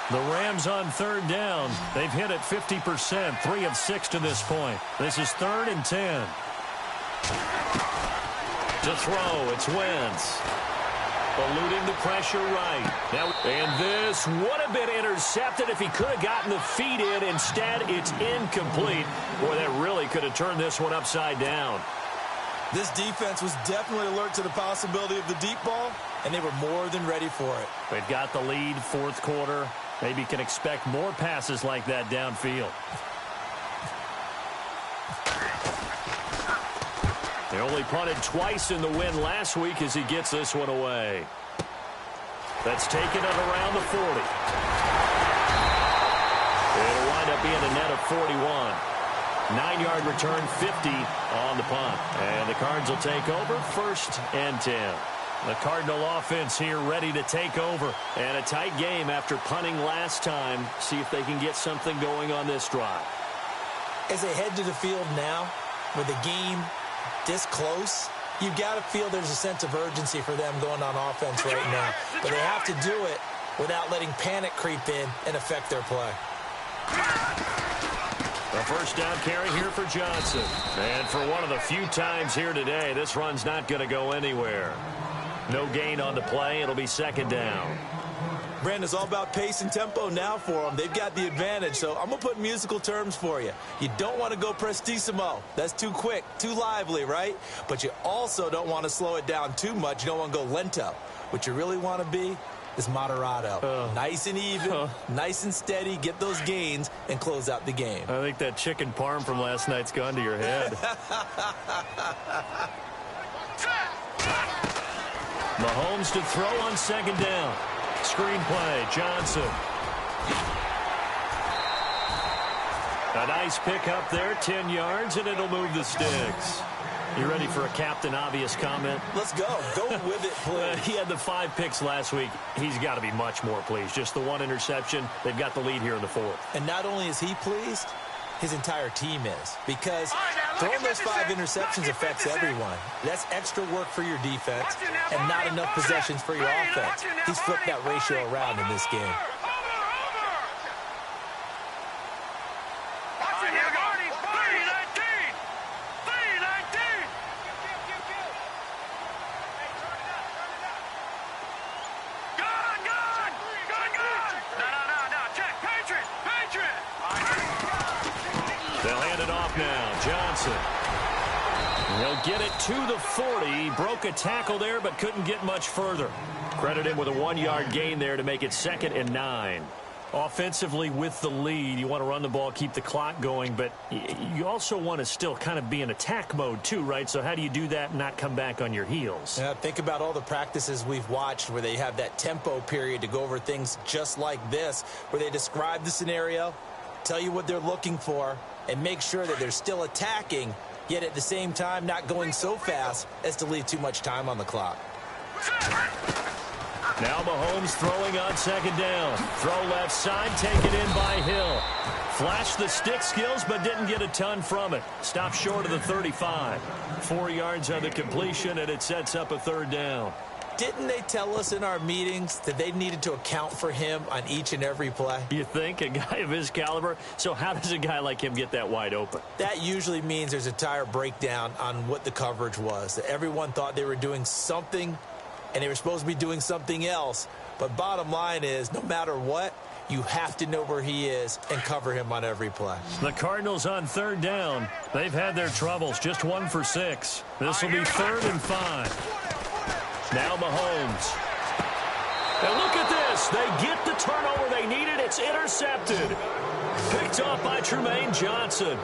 The Rams on 3rd down. They've hit it 50%, 3 of 6 to this point. This is 3rd and 10. To throw, it's Wentz. Eluding the pressure right. Now, and this would have been intercepted if he could have gotten the feet in. Instead, it's incomplete. Boy, that really could have turned this one upside down. This defense was definitely alert to the possibility of the deep ball, and they were more than ready for it. They've got the lead, 4th quarter. Maybe can expect more passes like that downfield. They only punted twice in the win last week as he gets this one away. That's taken it around the 40. It'll wind up being a net of 41. 9-yard return, 50 on the punt. And the Cards will take over 1st and 10. The Cardinal offense here ready to take over. And a tight game after punting last time. See if they can get something going on this drive. As they head to the field now, with the game this close, you've got to feel there's a sense of urgency for them going on offense right now. But they have to do it without letting panic creep in and affect their play. A 1st down carry here for Johnson. And for one of the few times here today, this run's not going to go anywhere. No gain on the play. It'll be 2nd down. Brandon, it's all about pace and tempo now for them. They've got the advantage, so I'm going to put musical terms for you. You don't want to go prestissimo. That's too quick, too lively, right? But you also don't want to slow it down too much. You don't want to go lento. What you really want to be is moderato. Nice and even, nice and steady, get those gains, and close out the game. I think that chicken parm from last night's gone to your head. Mahomes to throw on 2nd down. Screen play, Johnson. A nice pick up there, 10 yards, and it'll move the sticks. You ready for a Captain Obvious comment? Let's go. Go with it, please. He had the 5 picks last week. He's got to be much more pleased. Just the 1 interception. They've got the lead here in the 4th. And not only is he pleased, his entire team is. Because throwing those 5 interceptions affects everyone. That's extra work for your defense and not enough possessions for your offense. He's flipped that ratio around in this game. He'll get it to the 40. Broke a tackle there, but couldn't get much further. Credit him with a 1-yard gain there to make it 2nd and 9. Offensively with the lead, you want to run the ball, keep the clock going, but you also want to still kind of be in attack mode too, right? So how do you do that and not come back on your heels? Yeah, think about all the practices we've watched where they have that tempo period to go over things just like this, where they describe the scenario, tell you what they're looking for, and make sure that they're still attacking, yet at the same time not going so fast as to leave too much time on the clock. Now Mahomes throwing on 2nd down. Throw left side, taken in by Hill. Flashed the stick skills, but didn't get a ton from it. Stopped short of the 35. 4 yards on the completion, and it sets up a 3rd down. Didn't they tell us in our meetings that they needed to account for him on each and every play? You think? A guy of his caliber? So how does a guy like him get that wide open? That usually means there's a tire breakdown on what the coverage was. That everyone thought they were doing something, and they were supposed to be doing something else. But bottom line is, no matter what, you have to know where he is and cover him on every play. The Cardinals on 3rd down. They've had their troubles, just 1 for 6. This will be 3rd and 5. Now Mahomes. And look at this. They get the turnover they needed. It's intercepted. Picked off by Tremaine Johnson.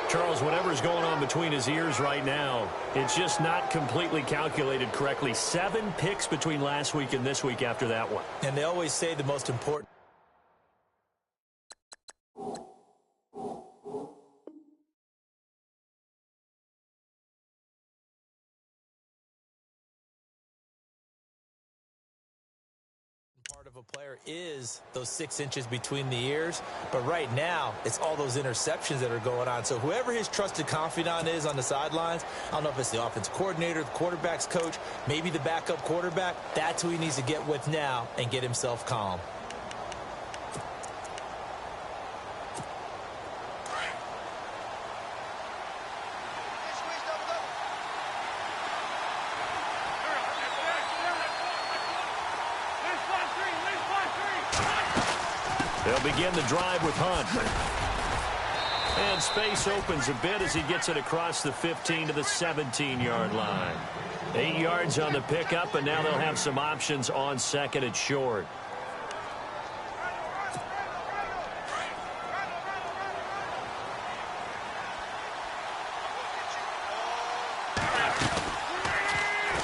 Charles, whatever's going on between his ears right now, it's just not completely calculated correctly. 7 picks between last week and this week after that one. And they always say the most important part of a player is those 6 inches between the ears. But right now, it's all those interceptions that are going on. So whoever his trusted confidant is on the sidelines, I don't know if it's the offensive coordinator, the quarterback's coach, maybe the backup quarterback, that's who he needs to get with now and get himself calm. They'll begin the drive with Hunt. And space opens a bit as he gets it across the 15 to the 17-yard line. 8 yards on the pickup, and now they'll have some options on 2nd and short.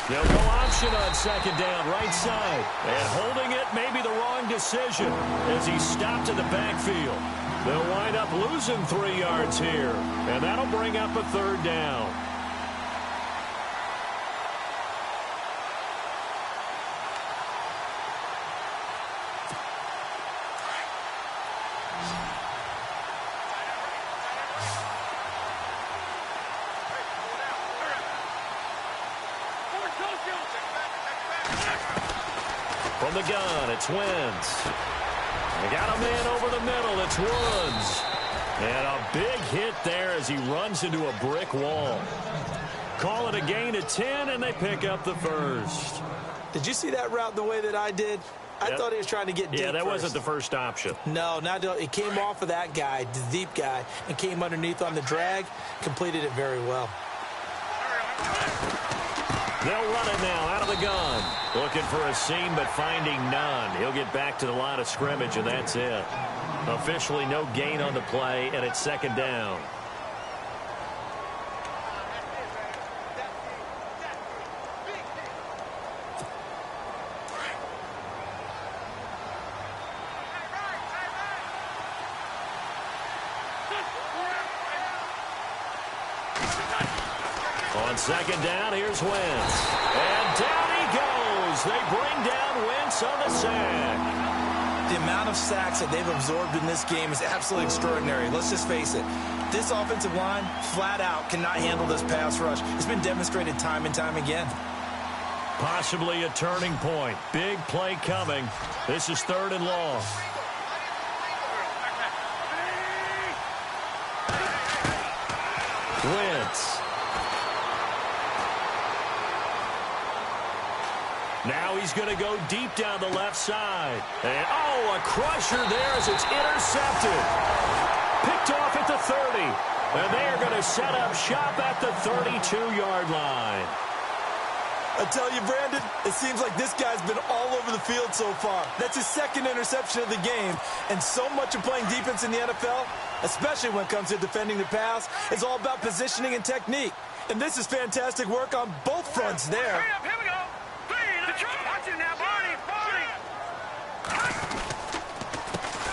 They'll go option on 2nd down, right side. And holding it may be the wrong decision as he stopped in the backfield. They'll wind up losing 3 yards here, and that'll bring up a 3rd down. From the gun, it's Wentz. They got a man over the middle. It's Woods. And a big hit there as he runs into a brick wall. Call it a gain of 10, and they pick up the 1st. Did you see that route the way that I did? I thought he was trying to get deep. Yeah, that first. wasn't the first option. No, it came off of that guy, the deep guy, and came underneath on the drag. Completed it very well. They'll run it now out of the gun. Looking for a seam, but finding none. He'll get back to the line of scrimmage, and that's it. Officially no gain on the play, and it's 2nd down. On 2nd down, here's Wentz. And down he goes. They bring down Wentz on the sack. The amount of sacks that they've absorbed in this game is absolutely extraordinary. Let's just face it. This offensive line, flat out, cannot handle this pass rush. It's been demonstrated time and time again. Possibly a turning point. Big play coming. This is 3rd and long. Wentz. Now he's going to go deep down the left side. And, oh, a crusher there as it's intercepted. Picked off at the 30. And they are going to set up shop at the 32-yard line. I tell you, Brandon, it seems like this guy's been all over the field so far. That's his second interception of the game. And so much of playing defense in the NFL, especially when it comes to defending the pass, is all about positioning and technique. And this is fantastic work on both fronts there. Hurry up, here we go. Watch it now, Barney.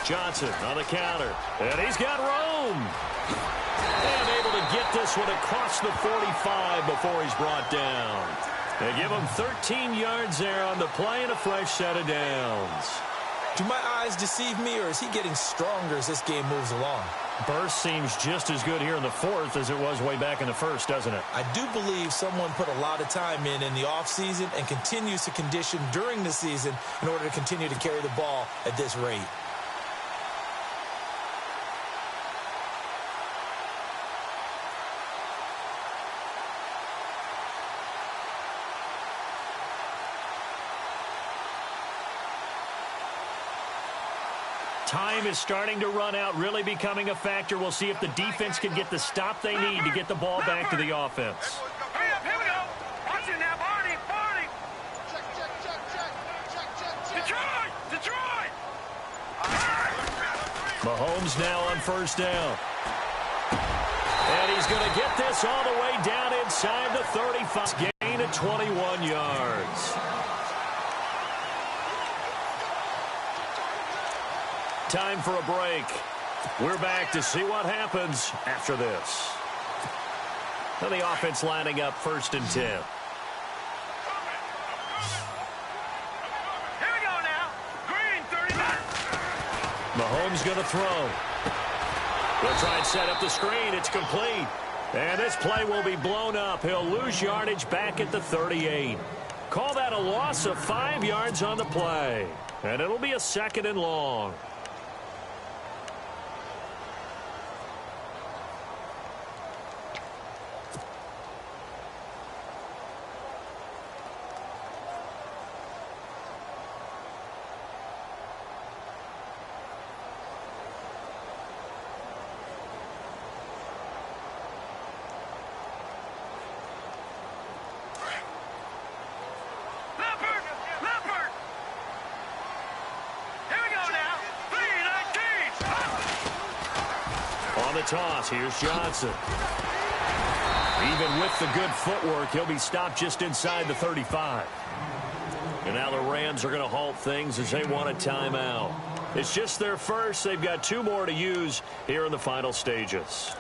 Johnson on the counter. And he's got room. And able to get this one across the 45 before he's brought down. They give him 13 yards there on the play and a fresh set of downs. Do my eyes deceive me, or is he getting stronger as this game moves along? Burst seems just as good here in the fourth as it was way back in the first, doesn't it? I do believe someone put a lot of time in the offseason and continues to condition during the season in order to continue to carry the ball at this rate. Time is starting to run out, really becoming a factor. We'll see if the defense can get the stop they need to get the ball back to the offense. Hurry up, here we go. Watch it now, Barney. Detroit. Mahomes now on first down. And he's going to get this all the way down inside the 35. Gain of 21 yards. Time for a break. We're back to see what happens after this. And the offense lining up 1st and 10. Here we go now. Green, 39. Mahomes going to throw. They'll try and set up the screen. It's complete. And this play will be blown up. He'll lose yardage back at the 38. Call that a loss of 5 yards on the play. And it'll be a 2nd and long. Leopard. Here we go now. 3-19. On the toss, here's Johnson. Even with the good footwork, he'll be stopped just inside the 35. And now the Rams are going to halt things as they want a timeout. It's just their first. They've got 2 more to use here in the final stages.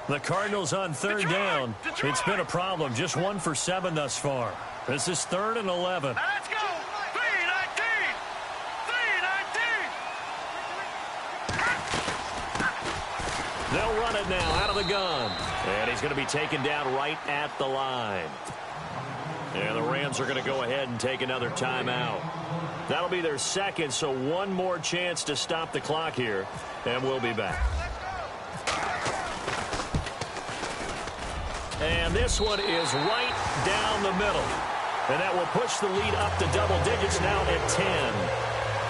The Cardinals on 3rd down. It's been a problem. Just 1 for 7 thus far. This is 3rd and 11. Now let's go. 3-19. They'll run it now out of the gun. And he's going to be taken down right at the line. And the Rams are going to go ahead and take another timeout. That'll be their 2nd, so 1 more chance to stop the clock here. And we'll be back. And this one is right down the middle. And that will push the lead up to double digits now at 10.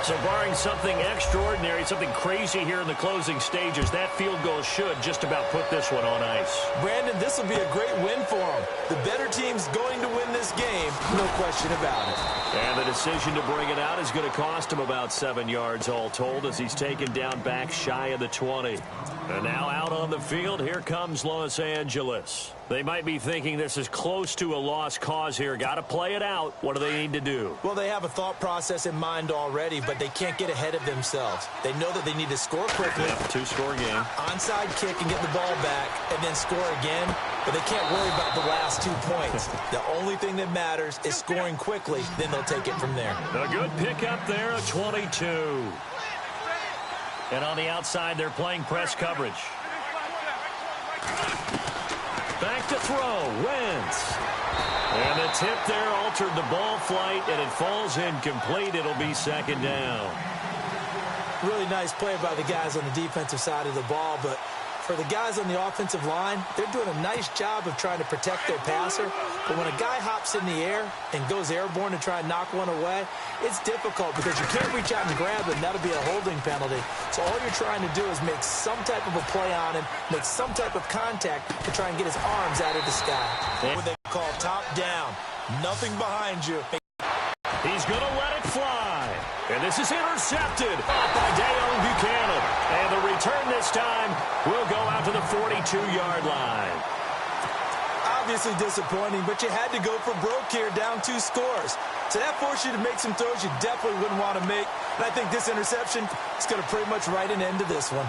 So barring something extraordinary, something crazy here in the closing stages, that field goal should just about put this one on ice. Brandon, this will be a great win for them. The better team's going to win this game, no question about it. And the decision to bring it out is going to cost him about 7 yards all told as he's taken down back shy of the 20. And now out on the field, here comes Los Angeles. They might be thinking this is close to a lost cause here. Got to play it out. What do they need to do? Well, they have a thought process in mind already, but they can't get ahead of themselves. They know that they need to score quickly. Yep, 2-score game. Onside kick and get the ball back and then score again, but they can't worry about the last 2 points. The only thing that matters is scoring quickly, then they'll take it from there. A good pickup there, a 22. And on the outside, they're playing press coverage. Back to throw, Wentz. And the tip there altered the ball flight, and it falls incomplete. It'll be 2nd down. Really nice play by the guys on the defensive side of the ball, but for the guys on the offensive line, they're doing a nice job of trying to protect their passer. But when a guy hops in the air and goes airborne to try and knock one away, it's difficult because you can't reach out and grab it, and that'll be a holding penalty. So all you're trying to do is make some type of a play on him, make some type of contact to try and get his arms out of the sky. What they call top down. Nothing behind you. He's going to let it fly. And this is intercepted by Dale Buchanan. And the return this time will go out to the 42-yard line. Obviously disappointing, but you had to go for broke here, down 2 scores. So that forced you to make some throws you definitely wouldn't want to make. And I think this interception is going to pretty much write an end to this one.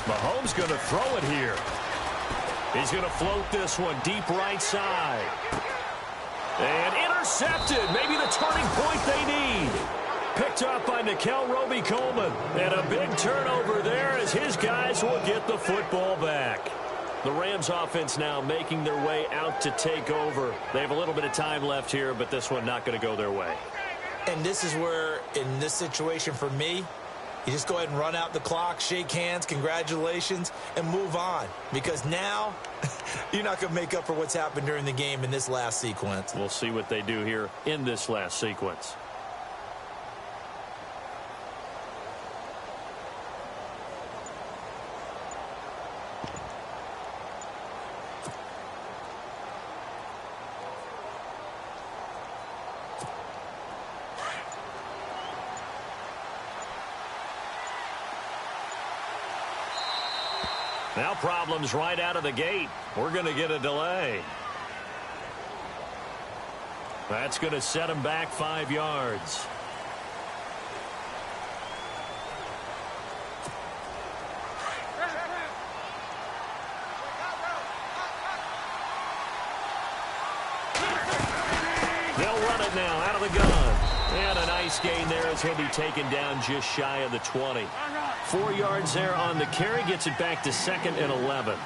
Mahomes going to throw it here. He's going to float this one deep right side. And intercepted. Maybe the turning point they need. Picked up by Nickel Roby-Coleman. And a big turnover there as his guys will get the football back. The Rams offense now making their way out to take over. They have a little bit of time left here, but this one not going to go their way. And this is where, in this situation for me, you just go ahead and run out the clock, shake hands, congratulations, and move on. Because now, you're not going to make up for what's happened during the game in this last sequence. We'll see what they do here in this last sequence. Now problems right out of the gate. We're going to get a delay. That's going to set him back 5 yards. They'll run it now out of the gun. And a nice gain there as he'll be taken down just shy of the 20. 4 yards there on the carry, gets it back to 2nd and 11.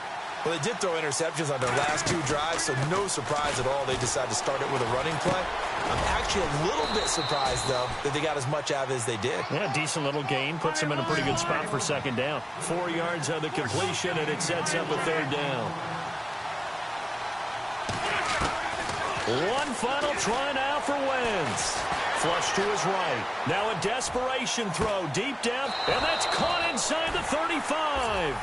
Well, they did throw interceptions on their last 2 drives, so no surprise at all they decided to start it with a running play. I'm actually a little bit surprised, though, that they got as much out of it as they did. Yeah, decent little gain. Puts them in a pretty good spot for 2nd down. 4 yards on the completion, and it sets up a 3rd down. One final try now for Wentz. Flush to his right. Now a desperation throw deep down, and that's caught inside the 35.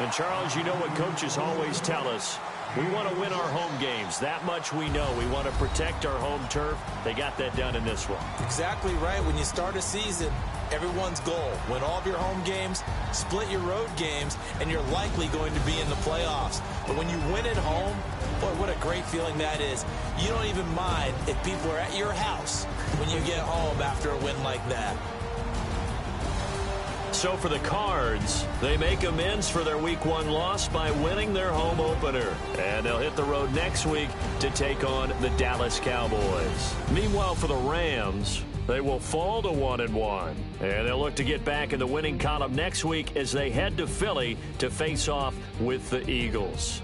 And, Charles, you know what coaches always tell us. We want to win our home games. That much we know. We want to protect our home turf. They got that done in this one. Exactly right. When you start a season, everyone's goal, win all of your home games, split your road games, and you're likely going to be in the playoffs. But when you win at home, boy, what a great feeling that is. You don't even mind if people are at your house when you get home after a win like that. So for the Cards, they make amends for their Week 1 loss by winning their home opener. And they'll hit the road next week to take on the Dallas Cowboys. Meanwhile, for the Rams, they will fall to 1-1. And they'll look to get back in the winning column next week as they head to Philly to face off with the Eagles.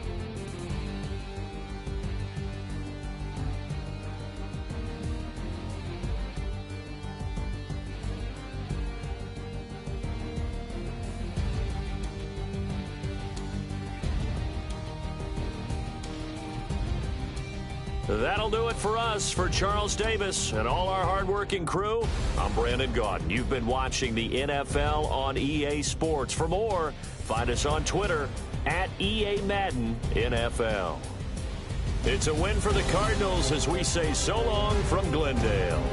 That'll do it for us. For Charles Davis and all our hardworking crew, I'm Brandon Gaudin. You've been watching the NFL on EA Sports. For more, find us on Twitter at EA Madden NFL. It's a win for the Cardinals as we say so long from Glendale.